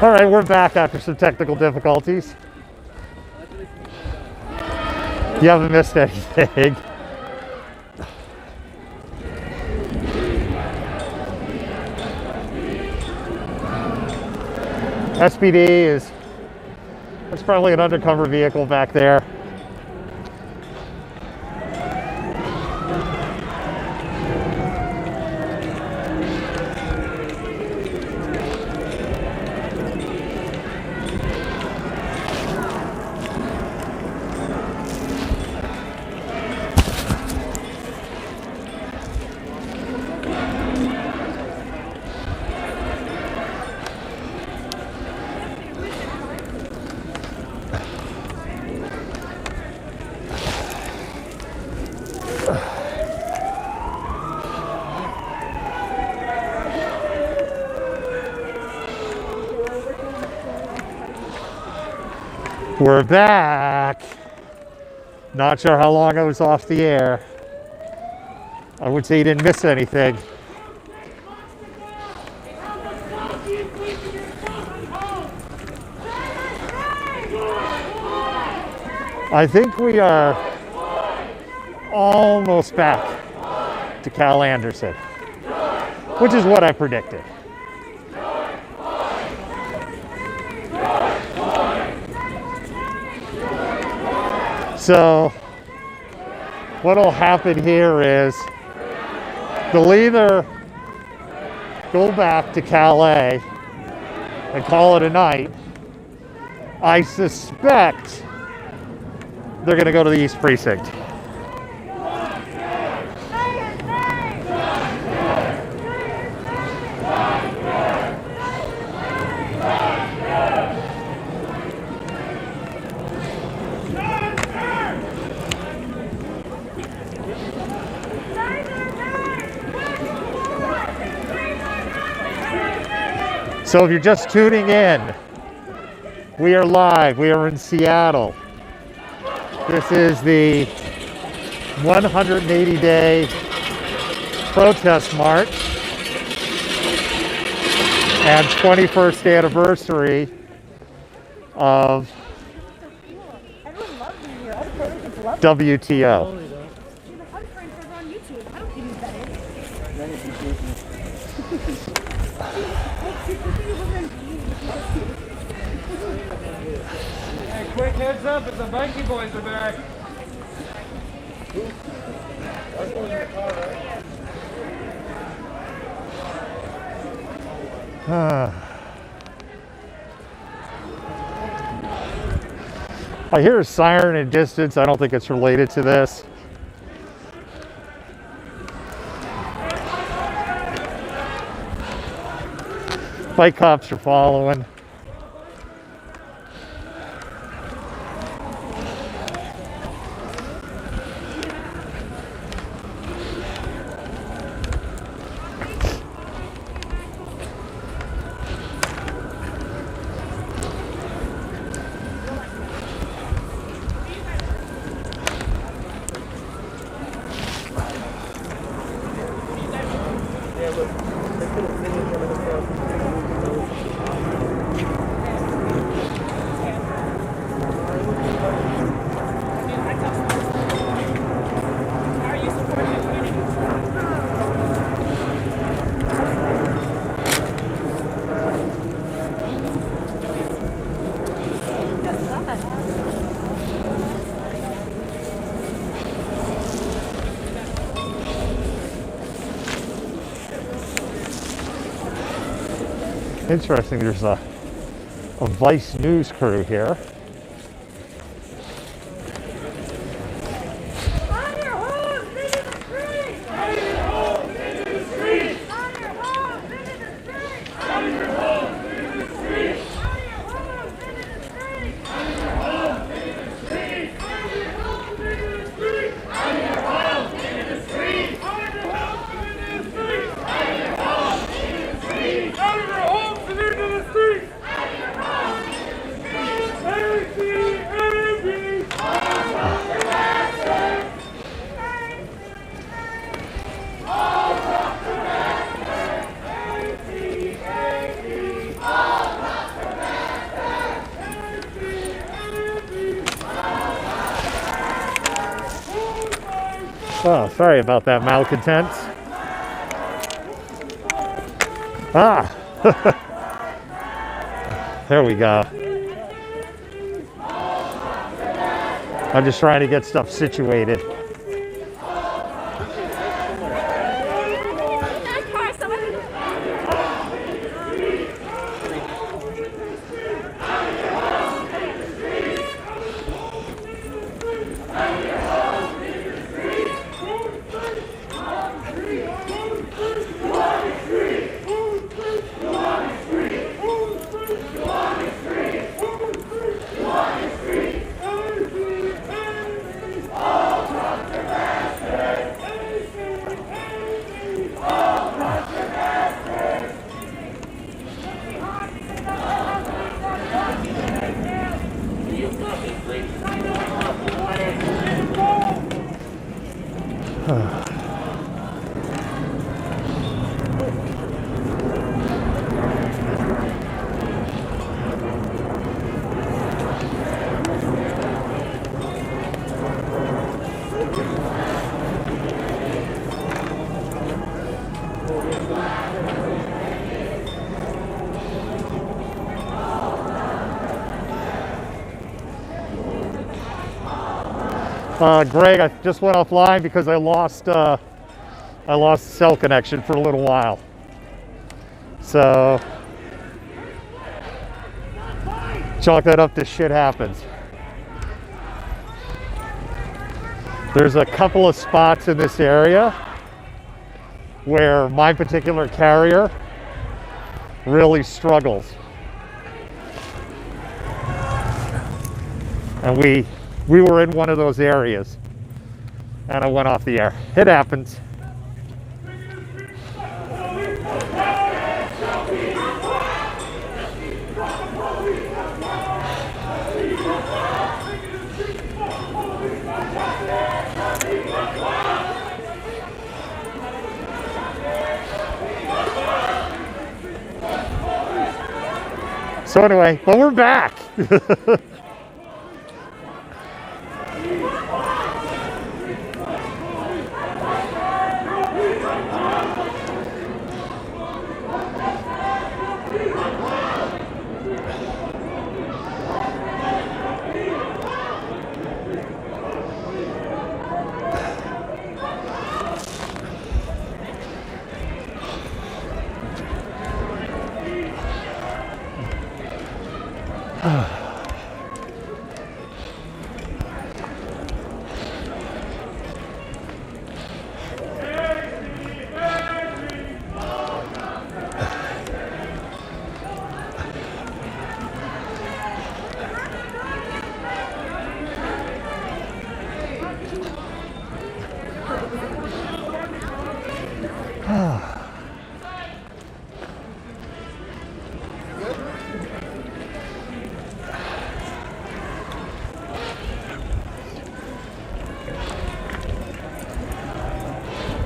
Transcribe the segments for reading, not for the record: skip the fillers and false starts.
All right, we're back after some technical difficulties. You haven't missed anything. SPD is, there's probably an undercover vehicle back there. We're back. Not sure how long I was off the air. I would say you didn't miss anything. I think we are almost back to Cal Anderson, which is what I predicted. So what'll happen here is they'll either go back to Calais and call it a night. I suspect they're going to go to the East Precinct. So if you're just tuning in, we are live. We are in Seattle. This is the 180-day protest march and 21st anniversary of WTO. Quick heads up, the Bikie boys are back. I hear a siren in distance. I don't think it's related to this. Bike cops are following. Interesting, there's a Vice News crew here. Oh, sorry about that, malcontents. Ah, there we go. I'm just trying to get stuff situated. Greg, I just went offline because I lost cell connection for a little while. So chalk that up to shit happens. There's a couple of spots in this area where my particular carrier really struggles. And we were in one of those areas and I went off the air. It happens. So anyway, but we're back.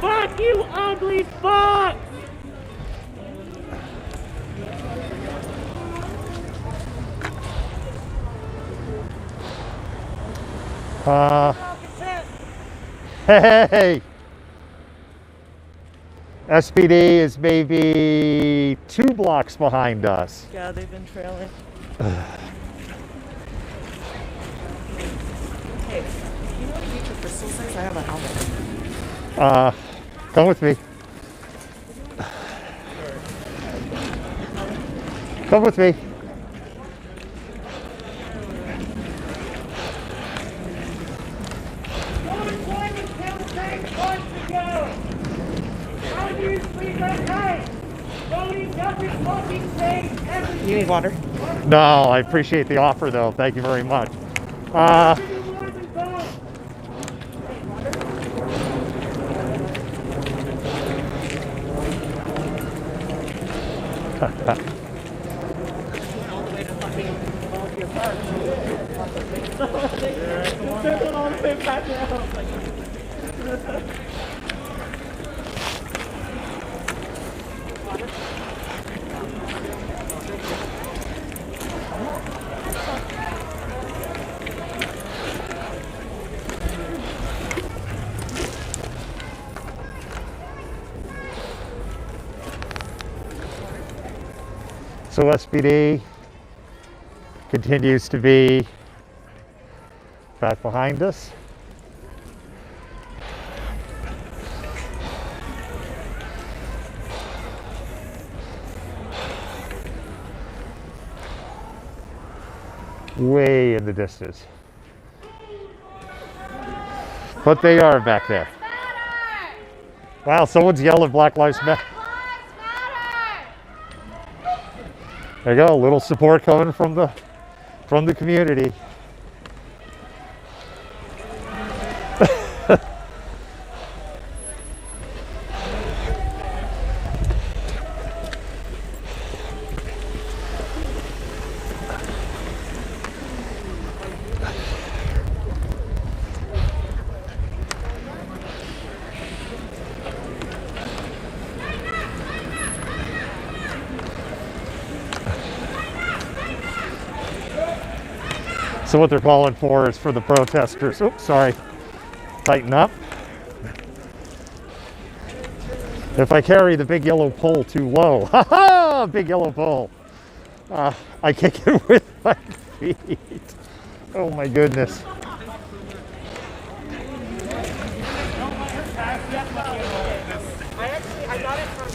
Fuck you, ugly fuck! Hey! SPD is maybe 2 blocks behind us. Yeah, they've been trailing. Hey, you know what you for crystal size? I have a helmet. Come with me. Come with me. You need water? No, I appreciate the offer though. Thank you very much. So SPD continues to be back behind us. Way in the distance. But they are back there. Wow, someone's yelling Black Lives Matter. There you go, a little support coming from the community. So what they're calling for is for the protesters, oops, sorry, tighten up. If I carry the big yellow pole too low, ha-ha, big yellow pole, I kick it with my feet. Oh my goodness.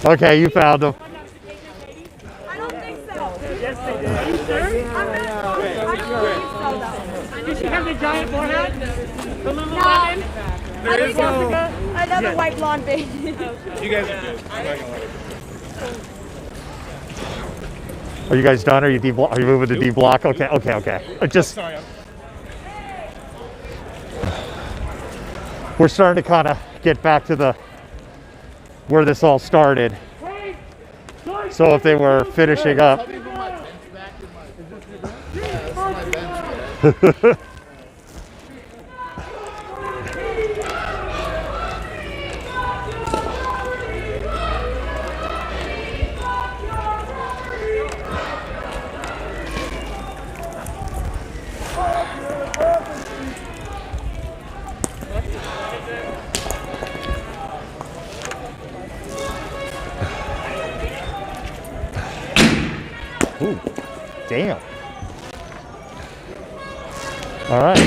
Okay, you found them. I don't think so. Yes, they did. Are you sure? I'm not sure. I don't think so, though. Did she have the giant forehead? The Lululemon? No. I think another white blonde baby. You guys are good. Are you guys done? Are you moving to D block? Okay, okay, okay. Just we're starting to kind of get back to where this all started. So if they were finishing up. Ooh, damn. All right.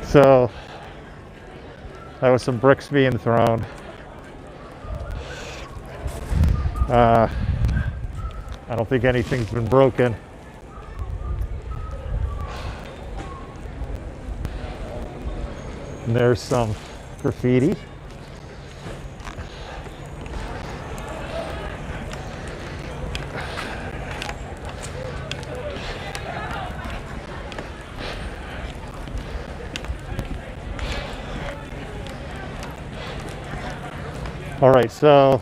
So that was some bricks being thrown. I don't think anything's been broken. And there's some graffiti. All right, so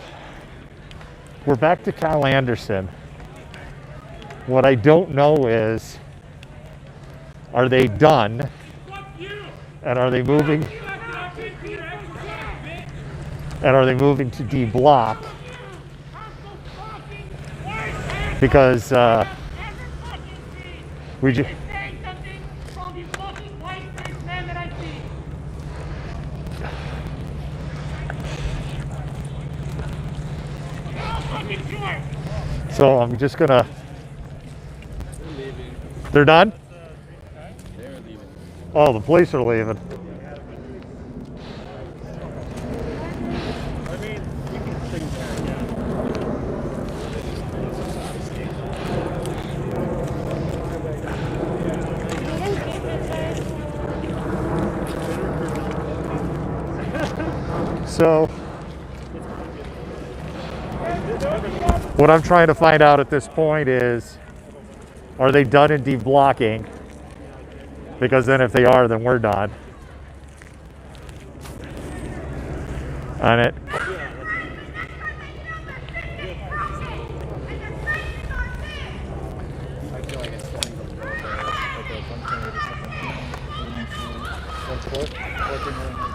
we're back to Cal Anderson. What I don't know is, are they done? And are they moving? And are they moving to D block? Because we just. So I'm just gonna. They're done? They're leaving. Oh, the police are leaving. I mean, we can take it down. So, what I'm trying to find out at this point is, are they done in deblocking? Because then if they are, then we're done. On it.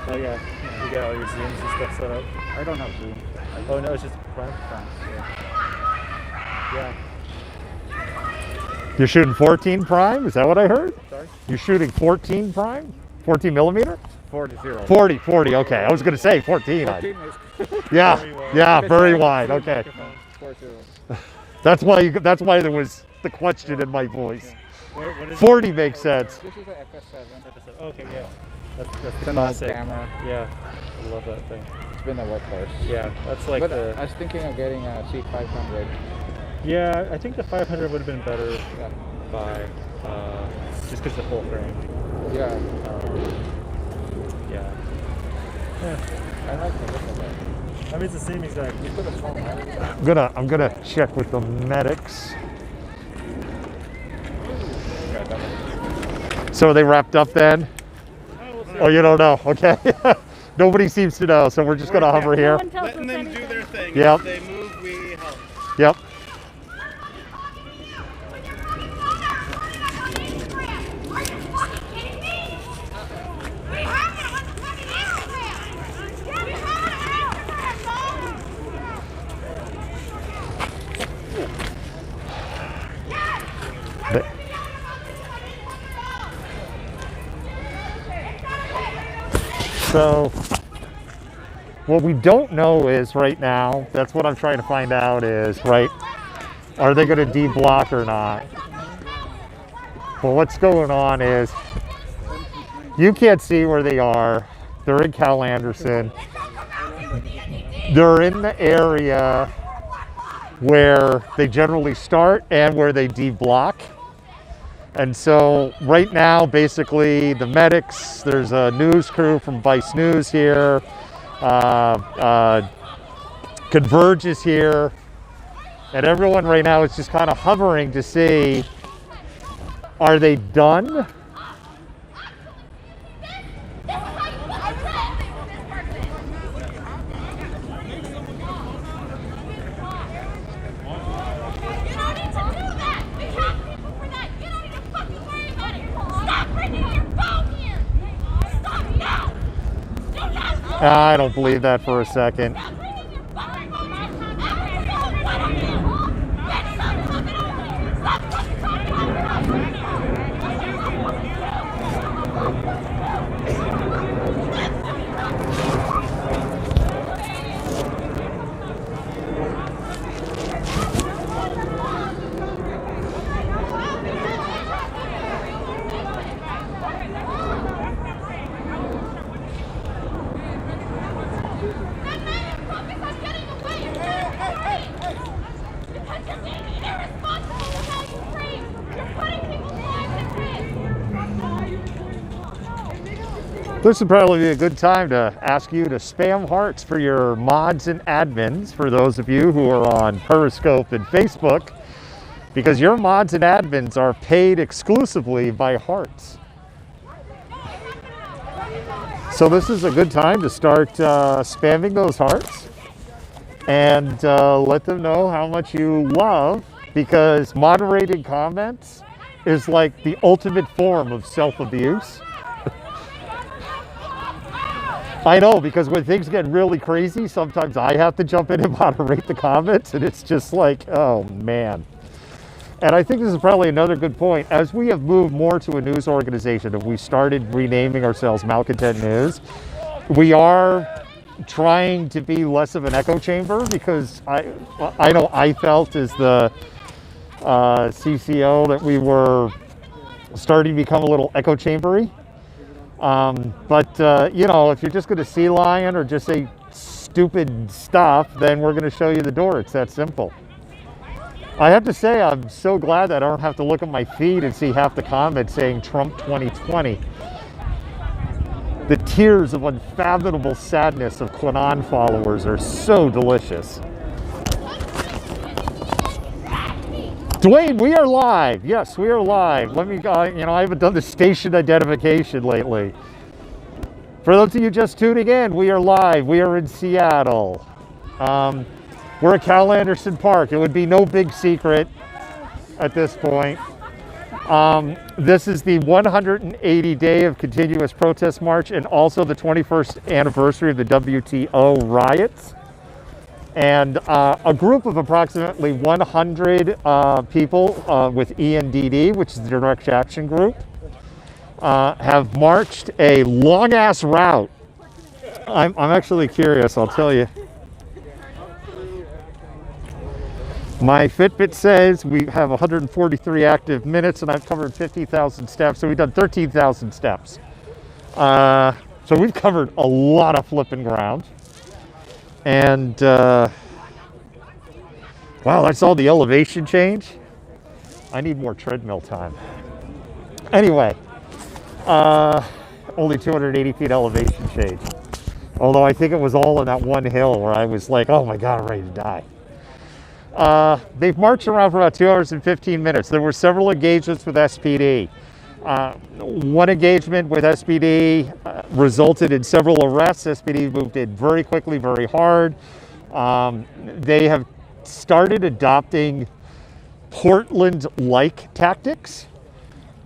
Oh yeah, you got all your zooms and stuff set up. I don't have Zoom. Oh no, it's just prime. Yeah. You're shooting 14 prime? Is that what I heard? Sorry? You're shooting 14 prime? 14 millimeter? 40. 40, okay. I was going to say 14. 14 is Yeah, yeah, very wide, Zoom okay. microphone, 40. That's why there was the question in my voice. What is 40 makes sense. This is a FS7. Okay, yeah. That's It's the an old classic. camera. Yeah, I love that thing. It's been a workhorse. Yeah, that's like But the. I was thinking of getting a C500. Yeah, I think the 500 would have been better Yeah. by just because the full frame. Yeah. Yeah. I like the look of that. I mean, it's the same exact. You put a small camera. I'm gonna check with the medics. So are they wrapped up then? Oh, you don't know? Okay. Nobody seems to know, so we're just gonna hover here. Letting them do their thing. Yep. If they move, we help. Yep. So what we don't know is right now, that's what I'm trying to find out is, right, are they going to de-block or not? Well, what's going on is you can't see where they are. They're in Cal Anderson. They're in the area where they generally start and where they de-block. And so right now, basically, the medics, there's a news crew from Vice News here. Converge is here. And everyone right now is just kind of hovering to see, are they done? I don't believe that for a second. This would probably be a good time to ask you to spam hearts for your mods and admins, for those of you who are on Periscope and Facebook, because your mods and admins are paid exclusively by hearts. So this is a good time to start spamming those hearts and let them know how much you love, because moderating comments is like the ultimate form of self-abuse. I know, because when things get really crazy, sometimes I have to jump in and moderate the comments, and it's just like, oh man. And I think this is probably another good point. As we have moved more to a news organization, if we started renaming ourselves Malcontent News, we are trying to be less of an echo chamber, because I know I felt as the CCO that we were starting to become a little echo chambery. You know, if you're just going to sea lion or just say stupid stuff, then we're going to show you the door. It's that simple. I have to say, I'm so glad that I don't have to look at my feed and see half the comments saying Trump 2020. The tears of unfathomable sadness of QAnon followers are so delicious. Dwayne, we are live. Yes, we are live. Let me, you know, I haven't done the station identification lately. For those of you just tuning in, we are live. We are in Seattle. We're at Cal Anderson Park. It would be no big secret at this point. This is the 180 day of continuous protest march and also the 21st anniversary of the WTO riots. And a group of approximately 100 people with ENDD, which is the Direct Action Group, have marched a long-ass route. I'm actually curious, I'll tell you. My Fitbit says we have 143 active minutes and I've covered 50,000 steps, so we've done 13,000 steps. So we've covered a lot of flipping ground. And wow, that's all the elevation change. I need more treadmill time. Anyway, only 280 feet elevation change. Although I think it was all in that one hill where I was like, oh my God, I'm ready to die. They've marched around for about 2 hours and 15 minutes. There were several engagements with SPD. One engagement with SPD resulted in several arrests. SPD moved in very quickly, very hard. They have started adopting Portland-like tactics.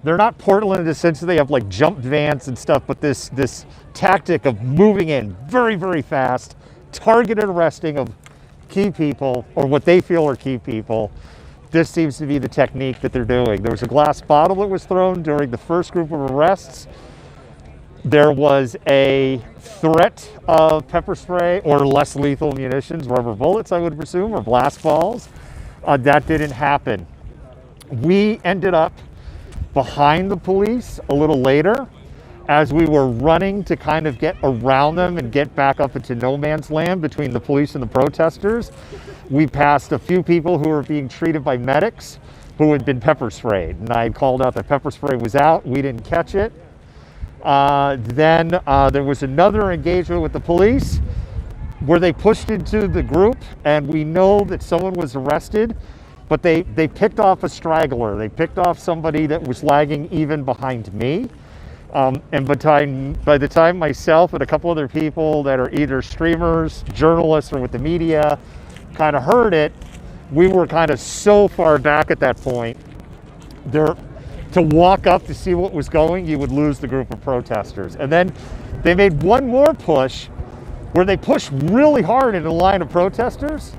They're not Portland in the sense that they have like jump vans and stuff, but this tactic of moving in very, very fast, targeted arresting of key people, or what they feel are key people. This seems to be the technique that they're doing. There was a glass bottle that was thrown during the first group of arrests. There was a threat of pepper spray or less lethal munitions, rubber bullets, I would presume, or blast balls. That didn't happen. We ended up behind the police a little later as we were running to kind of get around them and get back up into no man's land between the police and the protesters. We passed a few people who were being treated by medics who had been pepper sprayed. And I had called out that pepper spray was out. We didn't catch it. Then there was another engagement with the police where they pushed into the group, and we know that someone was arrested, but they picked off a straggler. They picked off somebody that was lagging even behind me. And by the time myself and a couple other people that are either streamers, journalists, or with the media kind of heard it, we were kind of so far back at that point. To walk up to see what was going, you would lose the group of protesters. And then they made one more push where they pushed really hard in a line of protesters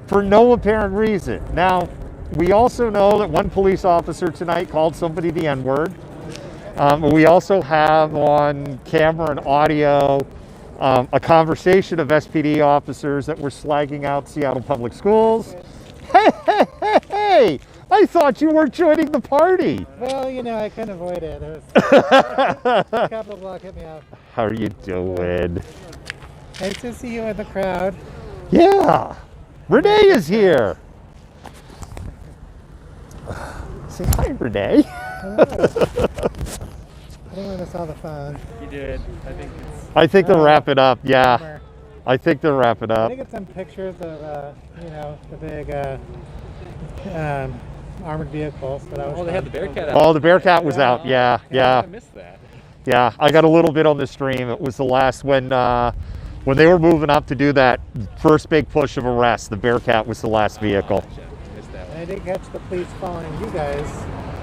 for no apparent reason. Now, we also know that one police officer tonight called somebody the N-word. We also have on camera and audio a conversation of SPD officers that were slagging out Seattle Public Schools. Hey, I thought you weren't joining the party. Well, you know, I couldn't avoid it. Capitol Block hit me up. How are you doing? Nice to see you in the crowd. Yeah, Renee is here. Say hi, Renee. I didn't want to saw the phone. You did. I think they'll wrap it up. Yeah, I think they'll wrap it I up. think it's some pictures of, you know, the big armored vehicles. But I was They had the Bearcat out. Oh, the Bearcat was out. Yeah. I missed that. Yeah, I got a little bit on the stream. It was the last when they were moving up to do that first big push of arrests. The Bearcat was the last vehicle. Missed that And one. I did catch the police following you guys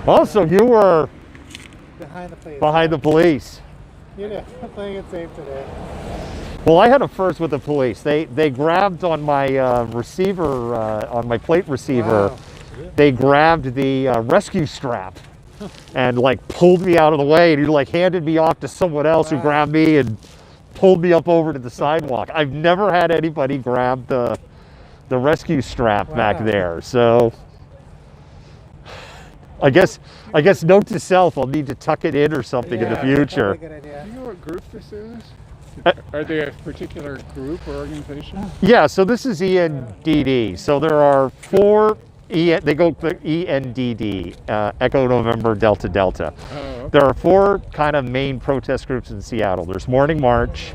Also, you were behind the police. behind the police. You know, playing it safe today. Well, I had a first with the police. They grabbed on my receiver, on my plate receiver. Wow. They grabbed the rescue strap and like pulled me out of the way, and he like handed me off to someone else who grabbed me and pulled me up over to the sidewalk. I've never had anybody grab the rescue strap back there. So I guess note to self, I'll need to tuck it in or something in the future. Probably a good idea. Do you know what group this is? Are they a particular group or organization? Yeah, so this is ENDD. So there are four, they go for ENDD, Echo November Delta Delta. Oh, okay. There are four kind of main protest groups in Seattle. There's Morning March,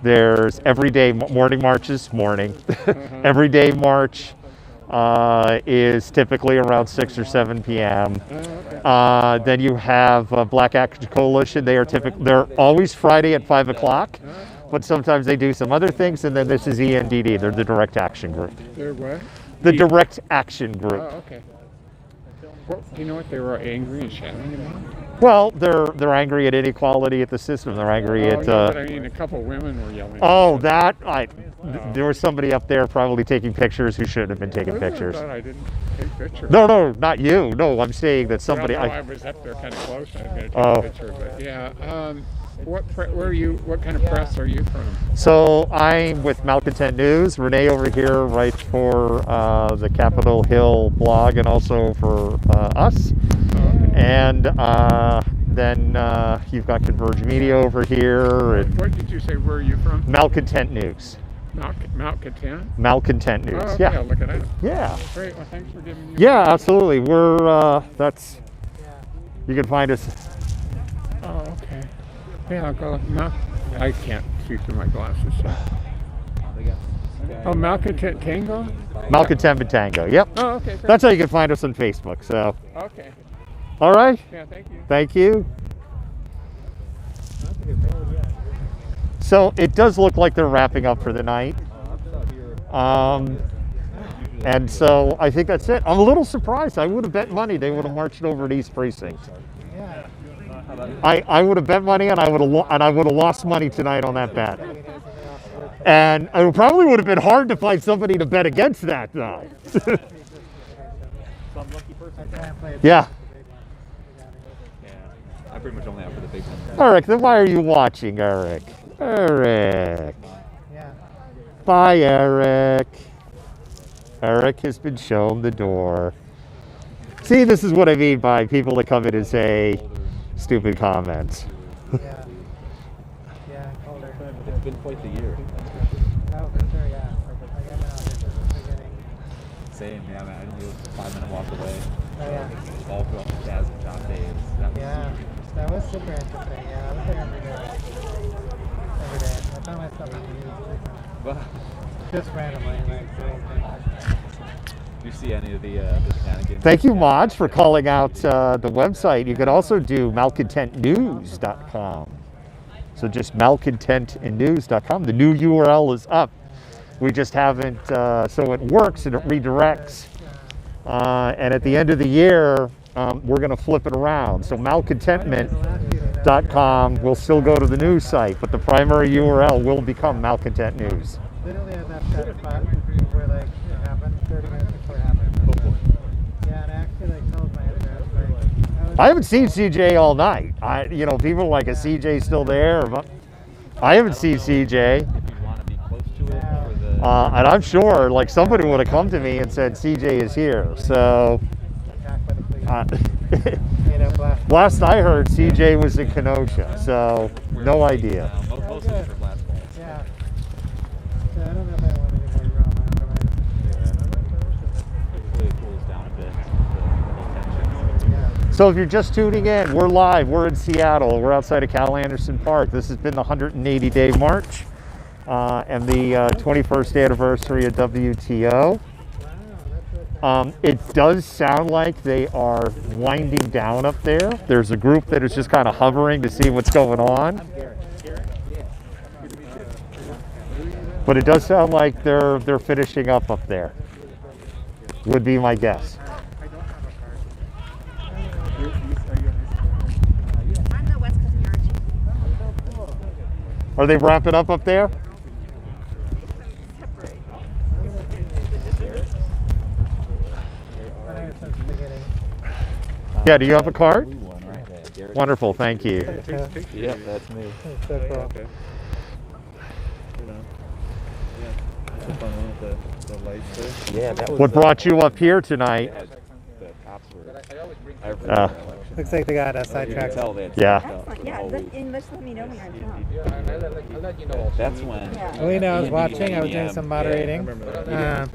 there's Everyday Morning Marches, morning. Everyday March is typically around 6 or 7 p.m. Then you have Black Action Coalition. They're always Friday at 5 o'clock, but sometimes they do some other things. And then this is ENDD. They're the Direct Action Group. They're what? The Direct Action Group. Oh, okay. Do you know what they were angry and shouting about? Well, they're angry at inequality at the system. They're angry at. No, but I mean, a couple women were yelling. Oh, there was somebody up there probably taking pictures who shouldn't have been taking pictures. I thought I didn't take pictures. No, not you. No, I'm saying that somebody. Well, no, I was up there kind of close. I was going to take Oh. a picture, but yeah. Where are you? What kind of press are you from? So I'm with Malcontent News. Renee over here writes for the Capitol Hill blog and also for us. And then you've got Converge Media over here. And What did you say? Where are you from? Malcontent News. Malcontent? Malcontent News. Oh, okay, Yeah. I'll look at it. Yeah. Great. Well, thanks for giving me. Yeah, absolutely. We're you can find us. Oh, okay. Yeah, I'll go. I can't see through my glasses. So. Oh, Malcontent Tango? Malcontentment Tango. Yep. Oh, okay. Great. That's how you can find us on Facebook. So, Okay. all right. Yeah, thank you. Thank you. So it does look like they're wrapping up for the night. And so I think that's it. I'm a little surprised. I would have bet money they would have marched over to East Precinct. I would have bet money and I would have lost money tonight on that bet. And it probably would have been hard to find somebody to bet against that though. Yeah. I pretty much only have for the big one. Eric, then why are you watching, Eric? Eric. Bye, Eric. Eric has been shown the door. See, this is what I mean by people that come in and say stupid comments. Yeah. Yeah, colder. It's been quite the year. Oh, for sure, yeah. Like, I've been out here since the beginning. Same, yeah, man. I only live a 5-minute walk away. Oh, yeah. All throughout the jazz and shop days. That was Yeah. That was super interesting. Yeah, I was there every day. Every day. I found myself on the news Well, just randomly, like, doing things. do you see any of the shenanigans? Thank you, Mods, for calling out the website. You could also do malcontentnews.com. So just malcontentnews.com. The new URL is up. We just haven't, so it works and it redirects. And at the end of the year, we're going to flip it around. So malcontentment.com will still go to the news site, but the primary URL will become Malcontent News. Literally, I left that spot where, like, it happened 30 minutes before it happened. Yeah, and I actually, like, told my editor, like, I haven't seen CJ all night. People are like, is CJ still there? But I haven't seen CJ. If you want to be close to it for the... And I'm sure, like, somebody would have come to me and said, CJ is here. So, attacked by the police. uh, last I heard, CJ was in Kenosha. So, no idea. Mostly for blast balls. Yeah. So I don't know if I want any more drama. Hopefully it cools down a bit. The whole tension. Yeah. So if you're just tuning in, we're live. We're in Seattle. We're outside of Cal Anderson Park. This has been the 180-day march and the 21st anniversary of WTO. It does sound like they are winding down up there. There's a group that is just kind of hovering to see what's going on. But it does sound like they're finishing up there. Would be my guess. I'm the West Coast Yard. Are they wrapping up there? Yeah, do you have a card? Wonderful, thank you. Yep, that's me. Yeah, that was What brought you up here tonight? the cops were. Looks like they got sidetracked. Tell they had Yeah. stuff for the Yeah, whole week. and just let me know when you're in town. That's when. Well, I was watching. I was doing some moderating.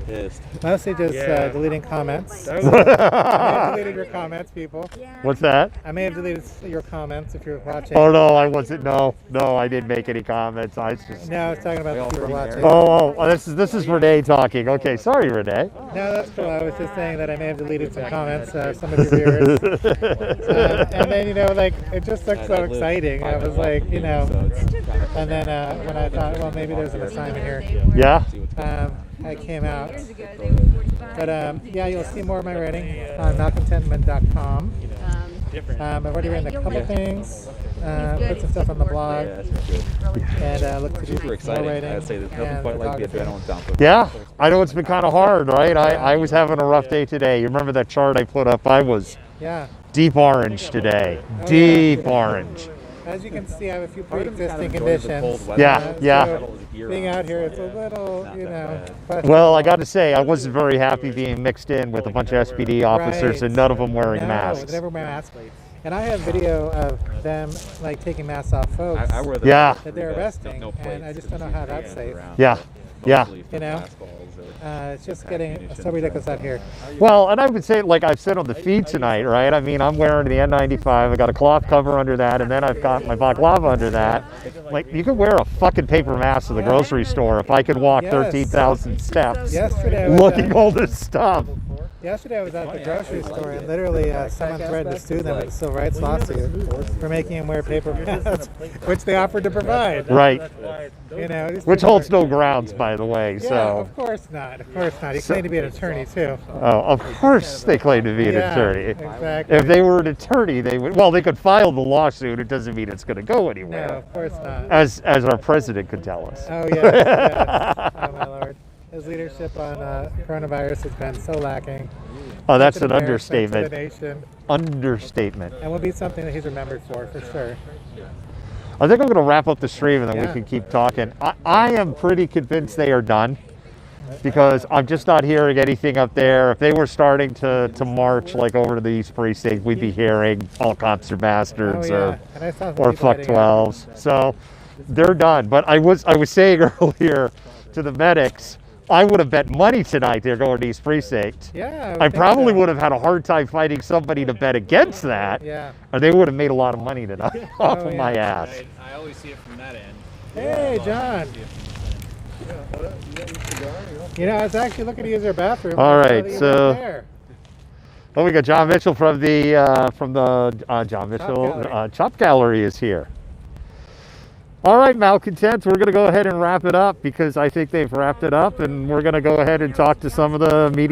Pissed. Mostly just deleting comments. I may have deleted your comments, people. What's that? I may have deleted your comments if you're watching. Oh no, I wasn't. No, I didn't make any comments. I was just. No, I was talking about the people watching. Oh, this is Renee talking. Okay, sorry, Renee. No, that's cool. I was just saying that I may have deleted some comments, some of your viewers. And then, like, it just looked so exciting. I was like, and then when I thought, well, maybe there's an assignment here. Yeah. I came out. Years ago, they were 45. But yeah, you'll see more of my writing on MALCONTENTMENT.com. I've already written a couple things, put some stuff on the blog, and look to do Super more exciting. writing. I'd say there's nothing and quite like the photography. adrenaline dump. Yeah, I know it's been kind of hard, right? I was having a rough day today. You remember that chart I put up? I was Yeah. deep orange today. Deep orange. As you can see, I have a few Part of them kind pre-existing of enjoys the conditions. cold weather. Yeah, yeah. So being out here, it's a little, you know, Well, I got to say, I wasn't very happy being mixed in with a bunch of SPD officers and none of them wearing No, masks. they never wear masks. And I have video of them like taking masks off folks I wear the Yeah. that they're arresting, and I just don't know how that's safe. Yeah, yeah. You know, it's just getting so ridiculous out here. Well, and I would say, like I've said on the feed tonight, right? I mean, I'm wearing the N95. I got a cloth cover under that, and then I've got my baklava under that. Like, you could wear a fucking paper mask to the grocery store if I could walk Yes. 13,000 steps Yesterday, I was, looking all this stuff. yesterday I was at the grocery store, and literally someone threatened to sue them with a civil rights lawsuit for making them wear paper masks, which they offered to provide. Right. You know, just Which people holds are- no grounds, by the way. Yeah, So, of course not. Of course not. He claimed to be an attorney too. oh, of course they claim to be an Yeah, attorney. exactly. If they were an attorney, they would. Well, they could file the lawsuit. It doesn't mean it's going to go No, anywhere, of course not. as our president could tell us. Oh yes, yes. Oh my lord. His leadership on coronavirus has been so lacking. Oh, that's Such an embarrassment to the understatement. nation, Understatement. and will be something that he's remembered for sure. I think I'm going to wrap up the stream and then we Yeah. can keep talking. I am pretty convinced they are done because I'm just not hearing anything up there. If they were starting to march like over to the East Precinct, we'd be hearing all cops are bastards Oh yeah. And I saw some or people fuck heading out. 12s. So they're done. But I was saying earlier to the medics, I would have bet money tonight they're going to East Precinct. Yeah. I think probably so. would have had a hard time finding somebody to bet against that. Yeah. Or they would have made a lot of money tonight off Oh, of yeah. my ass. I always see it from that end. Hey, John. You know, I was actually looking to use their bathroom. All I saw right, that you so- weren't there. Oh, we got John Mitchell from the John Mitchell Gallery. Chop Gallery is here. All right, Malcontents, we're going to go ahead and wrap it up because I think they've wrapped it up, and we're going to go ahead and talk to some of the media